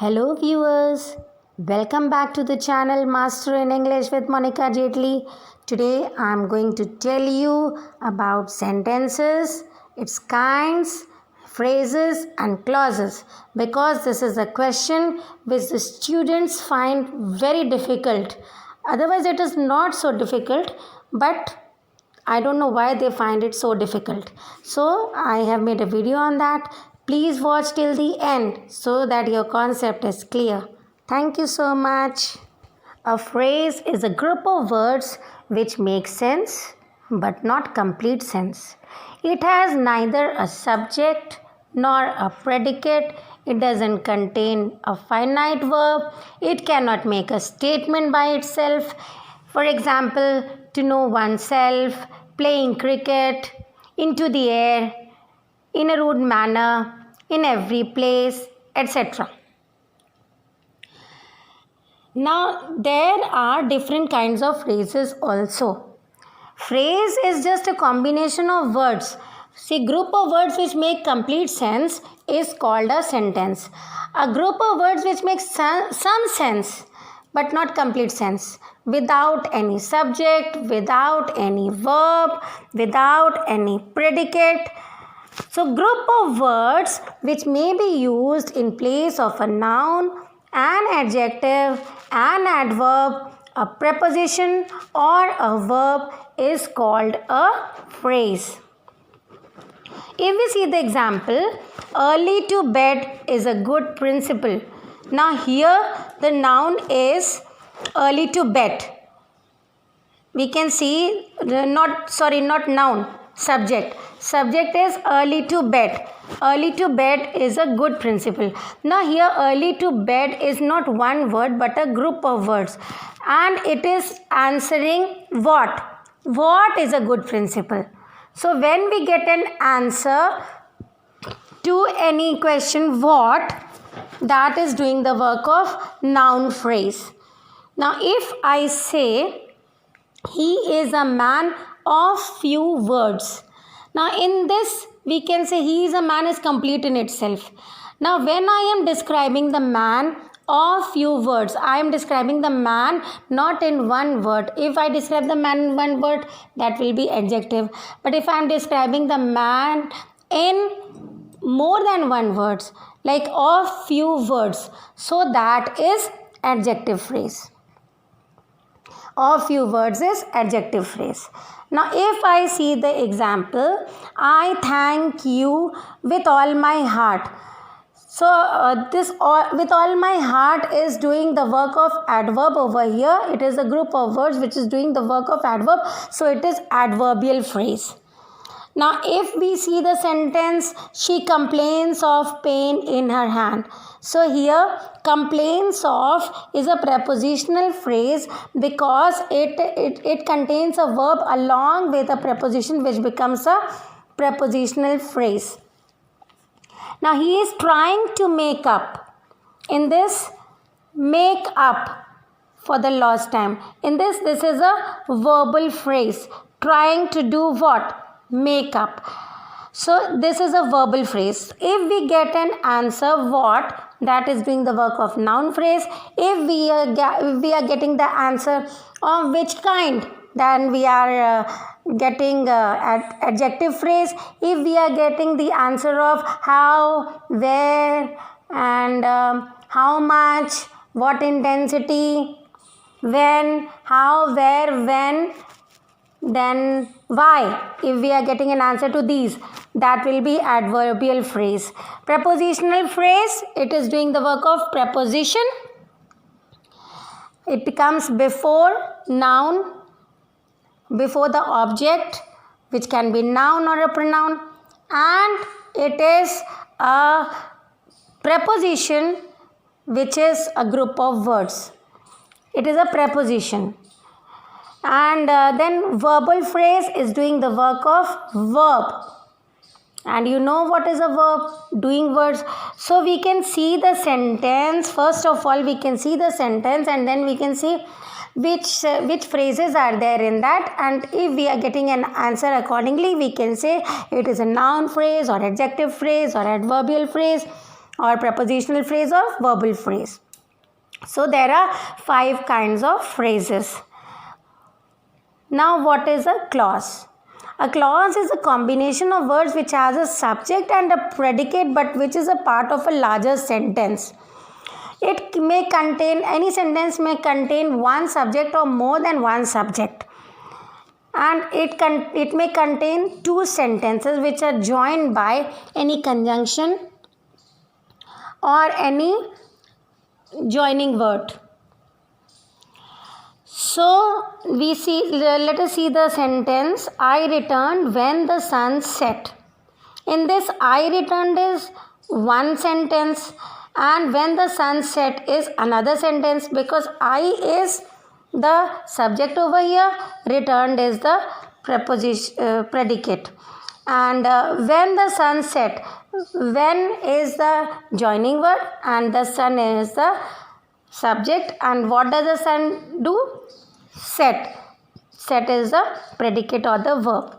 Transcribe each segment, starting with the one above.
Hello viewers, welcome back to the channel Master in English with Monica Jetli. Today I am going to tell you about sentences, its kinds, phrases and clauses because this is a question which the students find very difficult. Otherwise it is not so difficult, but I don't know why they find it so difficult. So I have made a video on that. Please watch till the end so that your concept is clear. Thank you so much. A phrase is a group of words which make sense but not complete sense. It has neither a subject nor a predicate. It doesn't contain a finite verb. It cannot make a statement by itself. For example, to know oneself, playing cricket, into the air, in a rude manner, in every place, etc. Now, there are different kinds of phrases also. Phrase is just a combination of words. See, group of words which make complete sense is called a sentence. A group of words which make some sense but not complete sense, without any subject, without any verb, without any predicate. So group of words which may be used in place of a noun, an adjective, an adverb, a preposition or a verb is called a phrase. If we see the example, early to bed is a good principle. Now here the noun is early to bed. We can see not noun, subject. Subject is early to bed. Early to bed is a good principle. Now here early to bed is not one word but a group of words. And it is answering what? What is a good principle? So when we get an answer to any question what, that is doing the work of noun phrase. Now if I say he is a man of few words. Now in this we can say he is a man is complete in itself. Now when I am describing the man of few words, I am describing the man not in one word. If I describe the man in one word, that will be adjective. But if I am describing the man in more than one words, like of few words, so that is adjective phrase. Of few words is adjective phrase. Now if I see the example, I thank you with all my heart. So this with all my heart is doing the work of adverb over here. It is a group of words which is doing the work of adverb. So it is adverbial phrase. Now if we see the sentence, she complains of pain in her hand. So here complains of is a prepositional phrase because it contains a verb along with a preposition which becomes a prepositional phrase. Now he is trying to make up. In this, make up for the lost time. In this is a verbal phrase. Trying to do what? Make up. So this is a verbal phrase. If we get an answer what, that is doing the work of noun phrase. If we are getting the answer of which kind, then we are getting adjective phrase. If we are getting the answer of how, where and how much, what intensity, when, how, where, when, then why. If we are getting an answer to these, that will be adverbial phrase. Prepositional phrase, it is doing the work of preposition. It becomes before noun, before the object, which can be noun or a pronoun, and it is a preposition which is a group of words. It is a preposition. And then verbal phrase is doing the work of verb. And you know what is a verb? Doing words. So we can see the sentence. First of all, we can see the sentence and then we can see which phrases are there in that, and if we are getting an answer accordingly, we can say it is a noun phrase or adjective phrase or adverbial phrase or prepositional phrase or verbal phrase. So there are 5 kinds of phrases. Now what is a clause? A clause is a combination of words which has a subject and a predicate but which is a part of a larger sentence. Any sentence may contain one subject or more than one subject. And it may contain 2 sentences which are joined by any conjunction or any joining word. So let us see the sentence, I returned when the sun set. In this, I returned is one sentence and when the sun set is another sentence, because I is the subject over here, returned is the predicate. And when the sun set, when is the joining word and the sun is the subject. And what does the sun do? Set. Set is the predicate or the verb.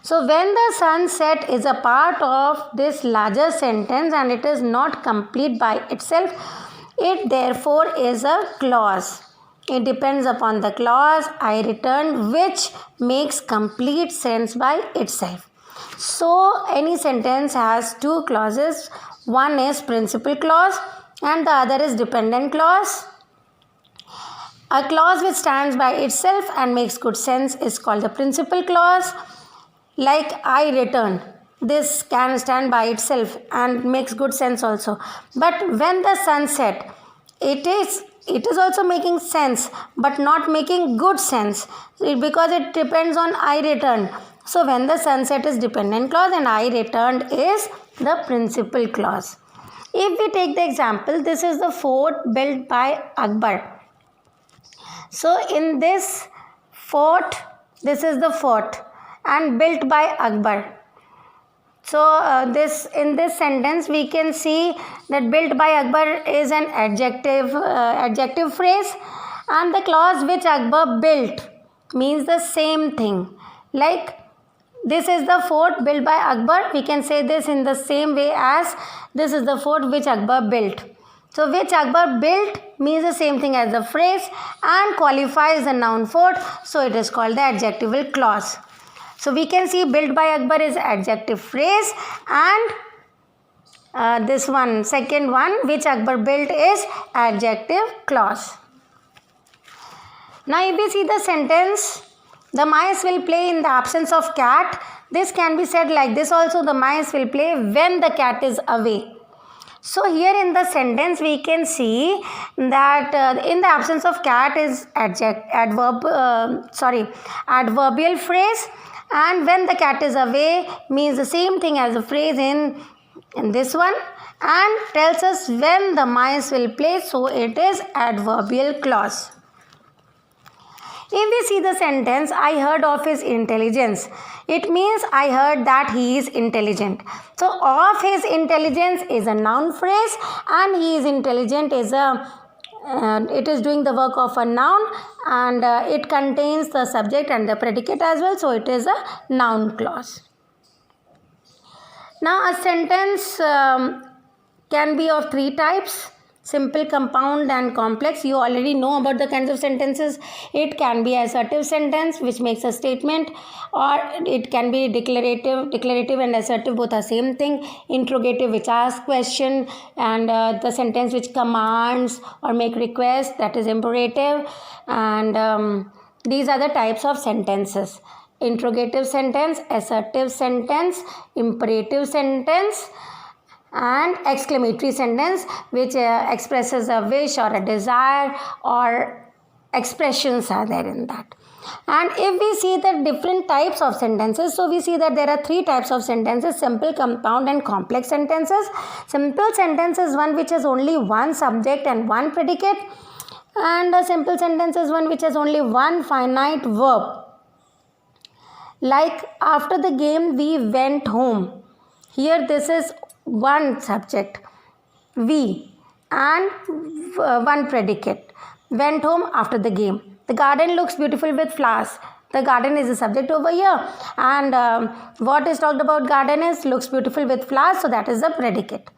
So when the sun set is a part of this larger sentence and it is not complete by itself, it therefore is a clause. It depends upon the clause I returned, which makes complete sense by itself. So any sentence has 2 clauses. One is principal clause and the other is dependent clause. A clause which stands by itself and makes good sense is called the principal clause. Like I returned, this can stand by itself and makes good sense also. But when the sun set, it is also making sense but not making good sense because it depends on I returned. So when the sun set is dependent clause and I returned is the principal clause. If we take the example, this is the fort built by Akbar. So in this fort, this is the fort and built by Akbar. So in this sentence we can see that built by Akbar is an adjective phrase, and the clause which Akbar built means the same thing. Like this is the fort built by Akbar, we can say this in the same way as this is the fort which Akbar built. So which Akbar built means the same thing as the phrase and qualifies the noun fort, so it is called the adjectival clause. So we can see built by Akbar is adjective phrase and this one, second one, which Akbar built is adjective clause. Now if we see the sentence, the mice will play in the absence of cat, this can be said like this also, the mice will play when the cat is away. So here in the sentence we can see that in the absence of cat is adverbial phrase, and when the cat is away means the same thing as the phrase in this one, and tells us when the mice will play, so it is adverbial clause. If we see the sentence, I heard of his intelligence, it means I heard that he is intelligent. So of his intelligence is a noun phrase and he is intelligent is it is doing the work of a noun, and it contains the subject and the predicate as well, so it is a noun clause. Now a sentence can be of 3 types: simple, compound and complex. You already know about the kinds of sentences. It can be assertive sentence which makes a statement, or it can be declarative and assertive, both are same thing. Interrogative which asks question, and the sentence which commands or make request, that is imperative. And these are the types of sentences: interrogative sentence, assertive sentence, imperative sentence, and exclamatory sentence which expresses a wish or a desire, or expressions are there in that. And if we see the different types of sentences, so we see that there are 3 types of sentences: simple, compound and complex sentences. Simple sentence is one which has only one subject and one predicate, and a simple sentence is one which has only one finite verb. Like after the game we went home, here this is one subject, we, and one predicate, went home after the game. The garden looks beautiful with flowers, the garden is the subject over here, and what is talked about garden is looks beautiful with flowers, so that is the predicate.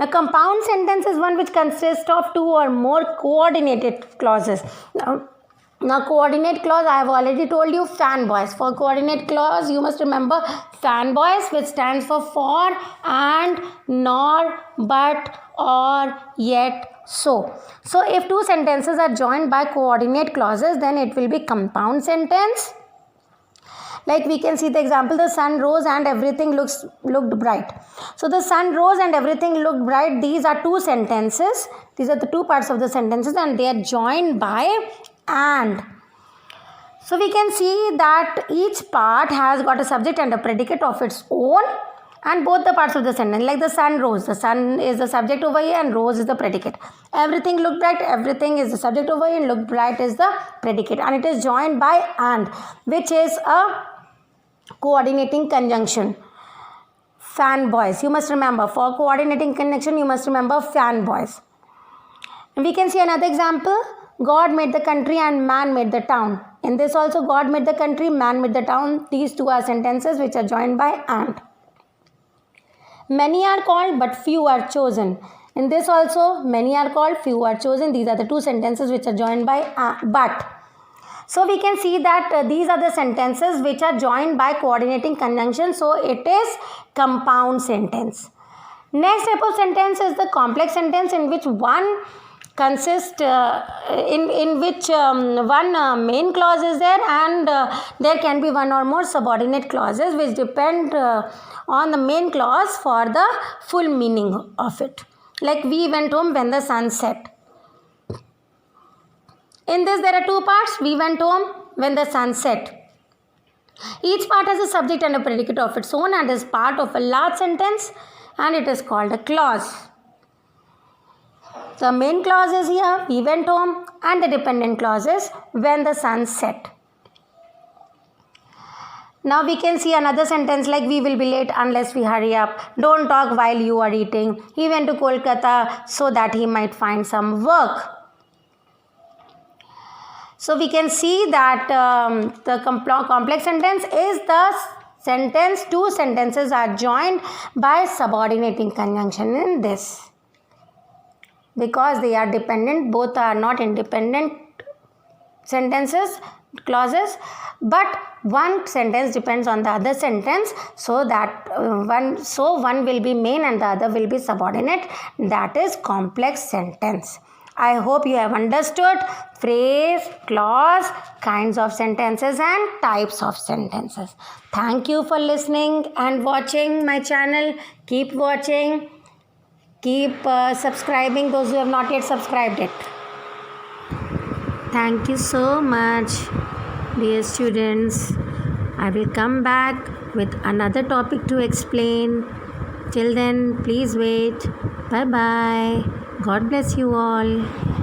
Now, compound sentence is one which consists of two or more coordinated clauses. Now, coordinate clause, I have already told you, fanboys. For coordinate clause, you must remember fanboys, which stands for and, nor, but, or, yet, so. So, if two sentences are joined by coordinate clauses, then it will be compound sentence. Like we can see the example, the sun rose and everything looked bright. So the sun rose and everything looked bright. These are two sentences. These are the two parts of the sentences and they are joined by and. So we can see that each part has got a subject and a predicate of its own, and both the parts of the sentence, like the sun rose, the sun is the subject over here and rose is the predicate. Everything looked bright, everything is the subject over here and looked bright is the predicate, and it is joined by and, which is a coordinating conjunction. Fanboys, you must remember, for coordinating conjunction you must remember fanboys. And we can see another example, God made the country and man made the town. In this also, God made the country, man made the town. These two are sentences which are joined by and. Many are called but few are chosen. In this also, many are called, few are chosen. These are the two sentences which are joined by but. So we can see that these are the sentences which are joined by coordinating conjunction. So it is compound sentence. Next type of sentence is the complex sentence, in which one consists in which one main clause is there, and there can be one or more subordinate clauses which depend on the main clause for the full meaning of it. Like we went home when the sun set. In this there are two parts. We went home when the sun set. Each part has a subject and a predicate of its own and is part of a large sentence, and it is called a clause. The main clause is here, we went home, and the dependent clause is when the sun set. Now we can see another sentence like we will be late unless we hurry up. Don't talk while you are eating. He went to Kolkata so that he might find some work. So we can see that the complex sentence is the sentence, two sentences are joined by subordinating conjunction in this. Because they are dependent, both are not independent sentences, clauses, but one sentence depends on the other sentence, so that one will be main and the other will be subordinate. That is complex sentence. I hope you have understood phrase, clause, kinds of sentences and types of sentences. Thank you for listening and watching my channel. Keep watching. Keep subscribing those who have not yet subscribed it. Thank you so much, dear students. I will come back with another topic to explain. Till then, please wait. Bye-bye. God bless you all.